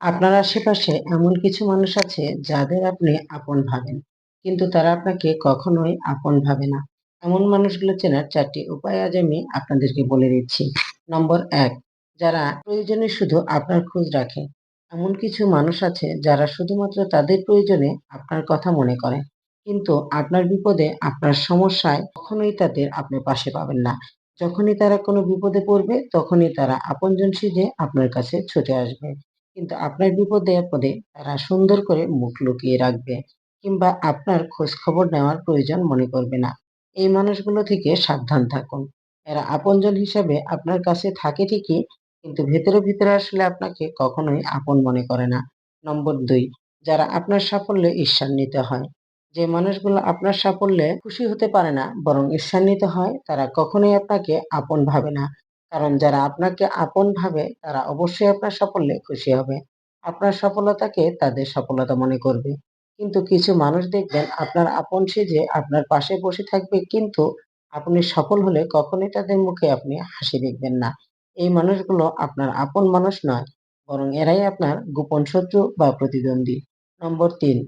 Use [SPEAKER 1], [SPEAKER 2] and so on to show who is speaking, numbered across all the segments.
[SPEAKER 1] আপনার আশেপাশে এমন কিছু মানুষ আছে যাদের আপনি আপন ভাবেন, কিন্তু তারা আপনাকে কখনোই আপন ভাবে না। এমন মানুষগুলো চেনার ৪টি উপায় আজ আমি আপনাদেরকে বলে দিচ্ছি। নম্বর ১, যারা প্রয়োজনে শুধু আপনার খোঁজ রাখে। এমন কিছু মানুষ আছে যারা শুধুমাত্র তাদের প্রয়োজনে আপনার কথা মনে করে, কিন্তু আপনার বিপদে, আপনার সমস্যায় কখনোই তাদের আপনি পাশে পাবেন না। যখনই তারা কোনো বিপদে পড়বে, তখনই তারা আপনজন সেজে আপনার কাছে ছুটে আসবে। কিন্তু আপনার বিপদে আপদে তারা সুন্দর করে মুখ লুকিয়ে রাখবে, কিংবা আপনার খোঁজ খবর নেওয়ার প্রয়োজন মনে করবে না। এই মানুষগুলো থেকে সাবধান থাকুন। এরা আপনজন হিসাবে আপনার কাছে থাকে ঠিকই, কিন্তু ভেতরে ভিতরে আসলে আপনাকে কখনোই আপন মনে করে না। নম্বর ২, যারা আপনার সাফল্যে ঈর্ষান্বিত হয়। যে মানুষগুলো আপনার সাফল্যে খুশি হতে পারে না, বরং ঈর্ষান্বিত হয়, তারা কখনোই আপনাকে আপন ভাবে না। কারণ যারা আপনাকে আপন ভাবে তারা অবশ্যই আপনার সাফল্যে খুশি হবে। আপনার সফলতাকে তাদের সফলতা মনে করবে। কিন্তু কিছু মানুষ দেখবেন আপনার আপন সেজে আপনার পাশে বসে থাকবে, কিন্তু আপনি সফল হলে কখনোই তাদের মুখে আপনি হাসি দেখবেন না। এই মানুষগুলো আপনার আপন মানুষ নয়, বরং এরাই আপনার গোপন শত্রু বা প্রতিদ্বন্দ্বী। নম্বর ৩,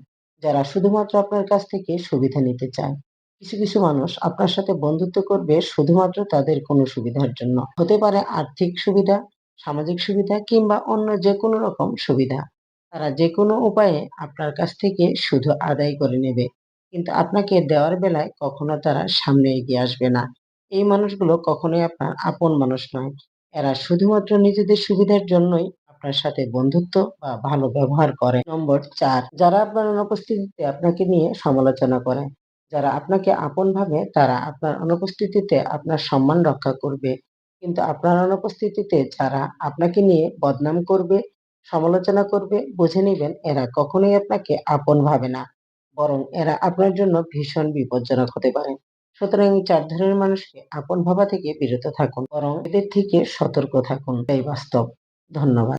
[SPEAKER 1] যারা শুধুমাত্র আপনার কাছ থেকে সুবিধা নিতে চায়। কিছু মানুষ আপনার সাথে বন্ধুত্ব করবে শুধুমাত্র তাদের কোনো সুবিধার জন্য। হতে পারে আর্থিক সুবিধা, সামাজিক সুবিধা, কিংবা অন্য যেকোনো রকম সুবিধা। তারা যেকোনো উপায়ে আপনার কাছ থেকে শুধু আদায় করে নেবে, কিন্তু আপনাকে দেওয়ার বেলায় কখনো তারা সামনে এগিয়ে আসবে না। এই মানুষগুলো কখনোই আপনার আপন মানুষ নয়। এরা শুধুমাত্র নিজেদের সুবিধার জন্যই আপনার সাথে বন্ধুত্ব বা ভালো ব্যবহার করে। নম্বর ৪, যারা আপনার অনুপস্থিতিতে আপনাকে নিয়ে সমালোচনা করে। যারা আপনাকে আপন ভাবে তারা আপনার অনুপস্থিতিতে আপনার সম্মান রক্ষা করবে। কিন্তু আপনার অনুপস্থিতিতে যারা আপনাকে নিয়ে বদনাম করবে, সমালোচনা করবে, বুঝে নিবেন এরা কখনোই আপনাকে আপন ভাবে না। বরং এরা আপনার জন্য ভীষণ বিপজ্জনক হতে পারে। সুতরাং এই ৪ ধরনের মানুষকে আপন ভাবা থেকে বিরত থাকুন। বরং এদের থেকে সতর্ক থাকুন। এটাই বাস্তব। ধন্যবাদ।